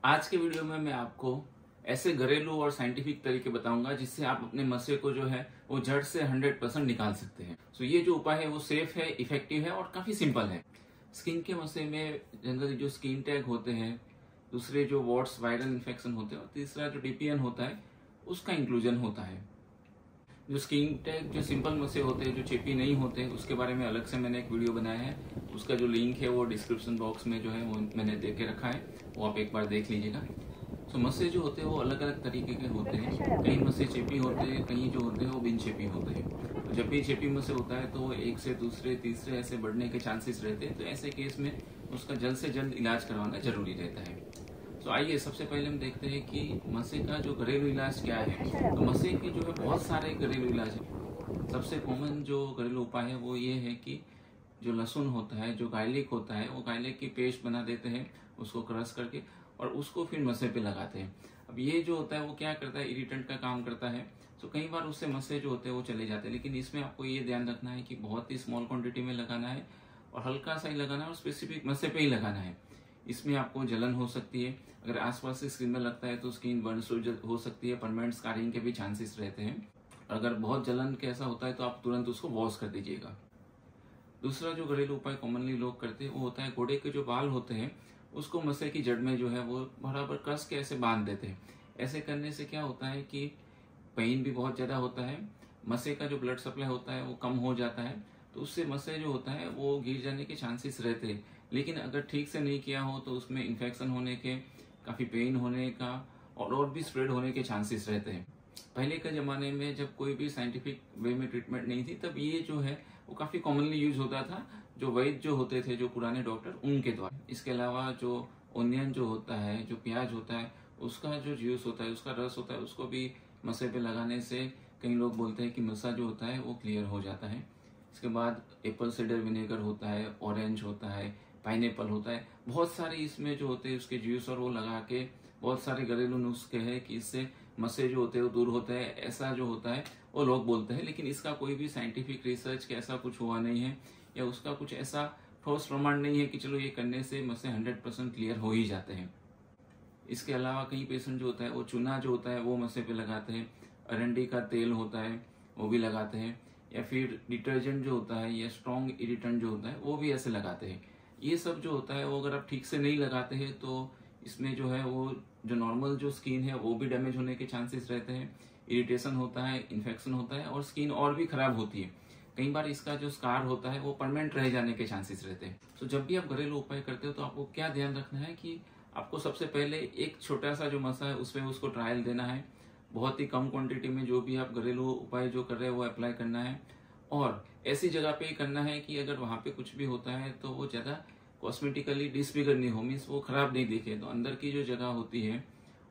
आज के वीडियो में मैं आपको ऐसे घरेलू और साइंटिफिक तरीके बताऊंगा जिससे आप अपने मस्से को जो है वो जड़ से 100% निकाल सकते हैं। सो ये जो उपाय है वो सेफ है, इफेक्टिव है और काफी सिंपल है। स्किन के मस्से में जनरली जो स्किन टैग होते हैं, दूसरे जो वॉट्स वायरल इन्फेक्शन होते हैं और तीसरा जो डीपीएन होता है उसका इंक्लूजन होता है। जो स्किन टैग जो सिंपल मस्से होते हैं, जो चेपी नहीं होते, उसके बारे में अलग से मैंने एक वीडियो बनाया है। उसका जो लिंक है वो डिस्क्रिप्शन बॉक्स में जो है वो मैंने दे के रखा है, वो आप एक बार देख लीजिएगा। तो मस्से जो होते हैं वो अलग अलग तरीके के होते हैं। कई मस्से चेपी होते हैं, कहीं जो होते हैं वो बिन चेपी होते हैं। तो जब भी चेपी मस्से होता है तो वो एक से दूसरे तीसरे ऐसे बढ़ने के चांसेस रहते हैं। तो ऐसे केस में उसका जल्द से जल्द इलाज करवाना जरूरी रहता है। तो आइए सबसे पहले हम देखते हैं कि मस्से का जो घरेलू इलाज क्या है। तो मस्से के जो है बहुत सारे घरेलू इलाज है। सबसे कॉमन जो घरेलू उपाय है वो ये है कि जो लहसुन होता है, जो गार्लिक होता है, वो गार्लिक की पेस्ट बना देते हैं उसको क्रश करके और उसको फिर मस्से पे लगाते हैं। अब ये जो होता है वो क्या करता है, इरिटेंट का काम करता है। तो कई बार उससे मस्से जो होते हैं वो चले जाते हैं, लेकिन इसमें आपको ये ध्यान रखना है कि बहुत ही स्मॉल क्वांटिटी में लगाना है और हल्का सा ही लगाना है और स्पेसिफिक मस्से पे ही लगाना है। इसमें आपको जलन हो सकती है, अगर आसपास से स्किन में लगता है तो स्किन बर्न हो सकती है, परमानेंट स्कारिंग के भी चांसेस रहते हैं। अगर बहुत जलन के ऐसा होता है तो आप तुरंत उसको वॉश कर दीजिएगा। दूसरा जो घरेलू उपाय कॉमनली लोग करते हैं वो होता है घोड़े के जो बाल होते हैं उसको मस्से की जड़ में जो है वो बराबर कस के ऐसे बांध देते हैं। ऐसे करने से क्या होता है कि पेन भी बहुत ज्यादा होता है, मस्से का जो ब्लड सप्लाई होता है वो कम हो जाता है। तो उससे मस्से जो होता है वो गिर जाने के चांसेस रहते हैं। लेकिन अगर ठीक से नहीं किया हो तो उसमें इन्फेक्शन होने के, काफी पेन होने का और भी स्प्रेड होने के चांसेस रहते हैं। पहले के जमाने में जब कोई भी साइंटिफिक वे में ट्रीटमेंट नहीं थी तब ये जो है वो काफी कॉमनली यूज होता था, जो वैद्य जो होते थे, जो पुराने डॉक्टर, उनके द्वारा। इसके अलावा जो ओनियन जो होता है, जो प्याज होता है, उसका जो जूस होता है, उसका रस होता है, उसको भी मस्से पे लगाने से कई लोग बोलते हैं कि मस्सा जो होता है वो क्लियर हो जाता है। इसके बाद एप्पल साइडर विनेगर होता है, ऑरेंज होता है, पाइनएप्पल होता है, बहुत सारे इसमें जो होते हैं उसके जूस और वो लगा के बहुत सारे घरेलू नुस्खे हैं कि इससे मस्से जो होते हैं वो दूर होते हैं, ऐसा जो होता है वो लोग बोलते हैं। लेकिन इसका कोई भी साइंटिफिक रिसर्च के ऐसा कुछ हुआ नहीं है या उसका कुछ ऐसा ठोस प्रमाण नहीं है कि चलो ये करने से मस्से 100% क्लियर हो ही जाते हैं। इसके अलावा कई पेशेंट जो होता है वो चूना जो होता है वो मस्से पे लगाते हैं, अरंडी का तेल होता है वो भी लगाते हैं, या फिर डिटर्जेंट जो होता है या स्ट्रॉन्ग इरिटेंट जो होता है वो भी ऐसे लगाते हैं। ये सब जो होता है वो अगर आप ठीक से नहीं लगाते हैं तो इसमें जो है वो जो नॉर्मल जो स्किन है वो भी डैमेज होने के चांसेस रहते हैं, इरिटेशन होता है, इन्फेक्शन होता है और स्किन और भी खराब होती है। कई बार इसका जो स्कार होता है वो परमानेंट रह जाने के चांसेस रहते हैं। तो जब भी आप घरेलू उपाय करते हो तो आपको क्या ध्यान रखना है कि आपको सबसे पहले एक छोटा सा जो मस्सा है उसमें उसको ट्रायल देना है। बहुत ही कम क्वांटिटी में जो भी आप घरेलू उपाय जो कर रहे हैं वो अप्लाई करना है और ऐसी जगह पे ही करना है कि अगर वहां पे कुछ भी होता है तो वो ज्यादा कॉस्मेटिकली डिसफिगर नहीं हो, मीन्स वो खराब नहीं दिखे। तो अंदर की जो जगह होती है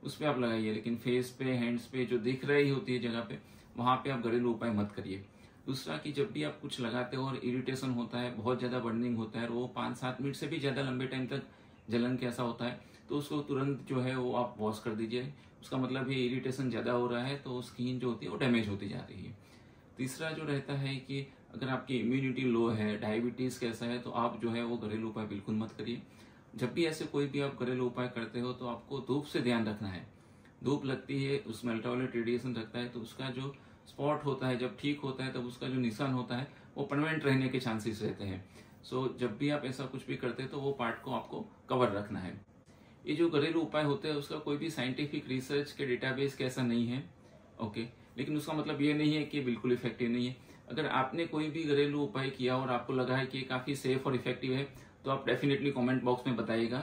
उस पर आप लगाइए, लेकिन फेस पे, हैंड्स पे जो दिख रही होती है जगह पे, वहां पे आप घरेलू उपाय मत करिए। दूसरा कि जब भी आप कुछ लगाते हो और इरिटेशन होता है, बहुत ज्यादा बर्निंग होता है और वो 5-7 मिनट से भी ज्यादा लंबे टाइम तक जलन के ऐसा होता है तो उसको तुरंत जो है वो आप वॉश कर दीजिए। उसका मतलब ये इरिटेशन ज्यादा हो रहा है तो स्किन जो होती है वो डैमेज होती जा रही है। तीसरा जो रहता है कि अगर आपकी इम्यूनिटी लो है, डायबिटीज कैसा है, तो आप जो है वो घरेलू उपाय बिल्कुल मत करिए। जब भी ऐसे कोई भी आप घरेलू उपाय करते हो तो आपको धूप से ध्यान रखना है। धूप लगती है, उसमें अल्ट्रावायलेट रेडिएशन लगता है तो उसका जो स्पॉट होता है जब ठीक होता है तब उसका जो निशान होता है वो परमानेंट रहने के चांसेस रहते हैं। सो जब भी आप ऐसा कुछ भी करते हैं तो वो पार्ट को आपको कवर रखना है। ये जो घरेलू उपाय होते हैं उसका कोई भी साइंटिफिक रिसर्च के डेटाबेस के ऐसा नहीं है, ओके। लेकिन उसका मतलब ये नहीं है कि बिल्कुल इफेक्टिव नहीं है। अगर आपने कोई भी घरेलू उपाय किया और आपको लगा है कि ये काफी सेफ और इफेक्टिव है तो आप डेफिनेटली कमेंट बॉक्स में बताइएगा।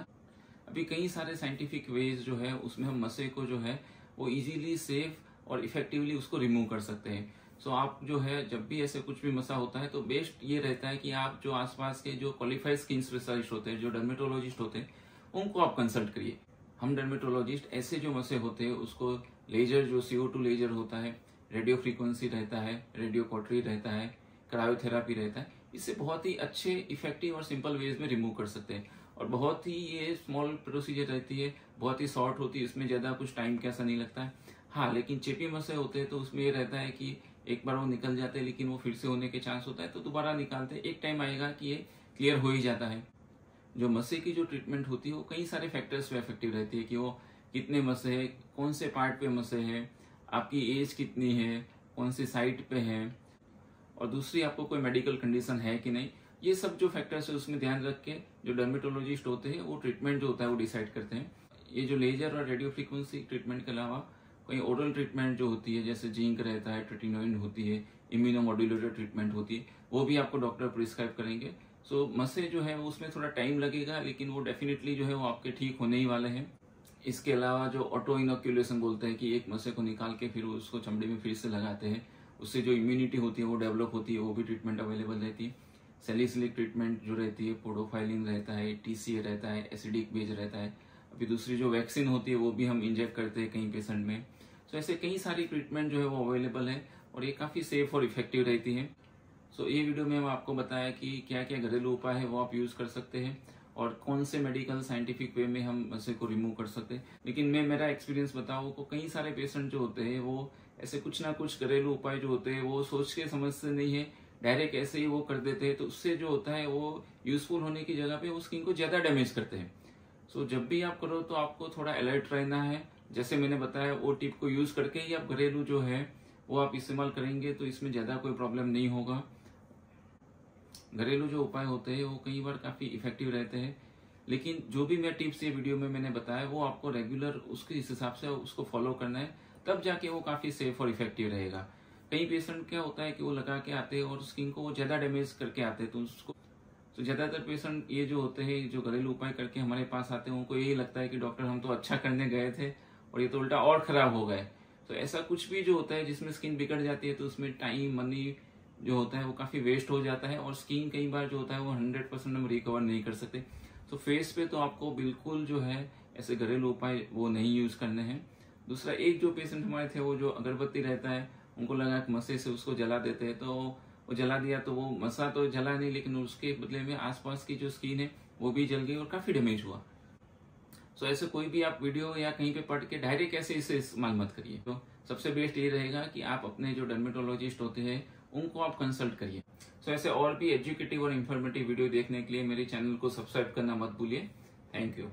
अभी कई सारे साइंटिफिक वेज जो है उसमें हम मस्से को जो है वो इजीली, सेफ और इफेक्टिवली उसको रिमूव कर सकते हैं। सो आप जो है जब भी ऐसे कुछ भी मस्सा होता है तो बेस्ट ये रहता है कि आप जो आसपास के जो क्वालिफाइड स्किन स्पेशलिस्ट होते हैं, जो डर्मेटोलॉजिस्ट होते हैं, उनको आप कंसल्ट करिए। हम डर्मेटोलॉजिस्ट ऐसे जो मस्से होते हैं उसको लेजर, जो CO2 लेजर होता है, रेडियो फ्रीक्वेंसी रहता है, रेडियो कॉटरी रहता है, क्रायोथेरापी रहता है, इससे बहुत ही अच्छे, इफेक्टिव और सिंपल वेज में रिमूव कर सकते हैं। और बहुत ही ये स्मॉल प्रोसीजर रहती है, बहुत ही शॉर्ट होती है, इसमें ज्यादा कुछ टाइम कैसा नहीं लगता है। हाँ, लेकिन चेपी मस्से होते हैं तो उसमें ये रहता है कि एक बार वो निकल जाते हैं लेकिन वो फिर से होने के चांस होता है तो दोबारा निकालते हैं। एक टाइम आएगा कि ये क्लियर हो ही जाता है। जो मसे की जो ट्रीटमेंट होती है वो कई सारे फैक्टर्स पे इफेक्टिव रहती है कि वो कितने मसे है, कौन से पार्ट पे मसे है, आपकी एज कितनी है, कौन सी साइट पे है, और दूसरी आपको कोई मेडिकल कंडीशन है कि नहीं। ये सब जो फैक्टर्स है उसमें ध्यान रख के जो डर्मेटोलॉजिस्ट होते हैं वो ट्रीटमेंट जो होता है वो डिसाइड करते हैं। ये जो लेजर और रेडियो फ्रीक्वेंसी ट्रीटमेंट के अलावा कोई ओरल ट्रीटमेंट जो होती है, जैसे जिंक रहता है, ट्रेटिनोइन होती है, इम्यूनोमोड्यूलेटर ट्रीटमेंट होती है, वो भी आपको डॉक्टर प्रिस्क्राइब करेंगे। सो मसे जो है उसमें थोड़ा टाइम लगेगा, लेकिन वो डेफिनेटली जो है वो आपके ठीक होने ही वाले हैं। इसके अलावा जो ऑटो इनोक्यूलेशन बोलते हैं कि एक मसे को निकाल के फिर उसको चमड़ी में फिर से लगाते हैं, उससे जो इम्यूनिटी होती है वो डेवलप होती है, वो भी ट्रीटमेंट अवेलेबल रहती है। सैलिसिलिक ट्रीटमेंट जो रहती है, पोडोफाइलिन रहता है, टीसीए रहता है, एसिडिक बेज रहता है। अभी दूसरी जो वैक्सीन होती है वो भी हम इंजेक्ट करते हैं कई पेशेंट में। सो ऐसे कई सारी ट्रीटमेंट जो है वो अवेलेबल है और ये काफी सेफ और इफेक्टिव रहती है। सो ये वीडियो में हम आपको बताया कि क्या क्या घरेलू उपाय है वो आप यूज कर सकते हैं और कौन से मेडिकल साइंटिफिक वे में हम मसे को रिमूव कर सकते हैं। लेकिन मैं मेरा एक्सपीरियंस बताऊं तो कई सारे पेशेंट जो होते हैं वो ऐसे कुछ ना कुछ घरेलू उपाय जो होते हैं वो सोच के समझते नहीं है, डायरेक्ट ऐसे ही वो कर देते हैं, तो उससे जो होता है वो यूजफुल होने की जगह पे वो स्किन को ज्यादा डैमेज करते हैं। सो जब भी आप करो तो आपको थोड़ा अलर्ट रहना है। जैसे मैंने बताया वो टिप को यूज करके ही आप घरेलू जो है वो आप इस्तेमाल करेंगे तो इसमें ज्यादा कोई प्रॉब्लम नहीं होगा। घरेलू जो उपाय होते हैं वो कई बार काफी इफेक्टिव रहते हैं, लेकिन जो भी मैं टिप्स ये वीडियो में मैंने बताया वो आपको रेगुलर उसके इस हिसाब से उसको फॉलो करना है, तब जाके वो काफी सेफ और इफेक्टिव रहेगा। कई पेशेंट क्या होता है कि वो लगा के आते हैं और स्किन को वो ज्यादा डैमेज करके आते हैं, तो उसको तो ज्यादातर पेशेंट ये जो होते हैं जो घरेलू उपाय करके हमारे पास आते हैं उनको यही लगता है कि डॉक्टर हम तो अच्छा करने गए थे और ये तो उल्टा और खराब हो गए। तो ऐसा कुछ भी जो होता है जिसमें स्किन बिगड़ जाती है तो उसमें टाइम मनी जो होता है वो काफी वेस्ट हो जाता है और स्किन कई बार जो होता है वो 100% हम रिकवर नहीं कर सकते। तो फेस पे तो आपको बिल्कुल जो है ऐसे घरेलू उपाय वो नहीं यूज करने हैं। दूसरा, एक जो पेशेंट हमारे थे वो जो अगरबत्ती रहता है उनको लगा कि मसे से उसको जला देते हैं, तो वो जला दिया तो वो मसा तो जला नहीं, लेकिन उसके बदले में आसपास की जो स्किन है वो भी जल गई और काफी डैमेज हुआ। सो ऐसे कोई भी आप वीडियो या कहीं पे पढ़ के डायरेक्ट ऐसे इसे इस्तेमाल मत करिए। तो सबसे बेस्ट ये रहेगा कि आप अपने जो डर्मेटोलॉजिस्ट होते हैं उनको आप कंसल्ट करिए। सो ऐसे और भी एजुकेटिव और इन्फॉर्मेटिव वीडियो देखने के लिए मेरे चैनल को सब्सक्राइब करना मत भूलिए। Thank you.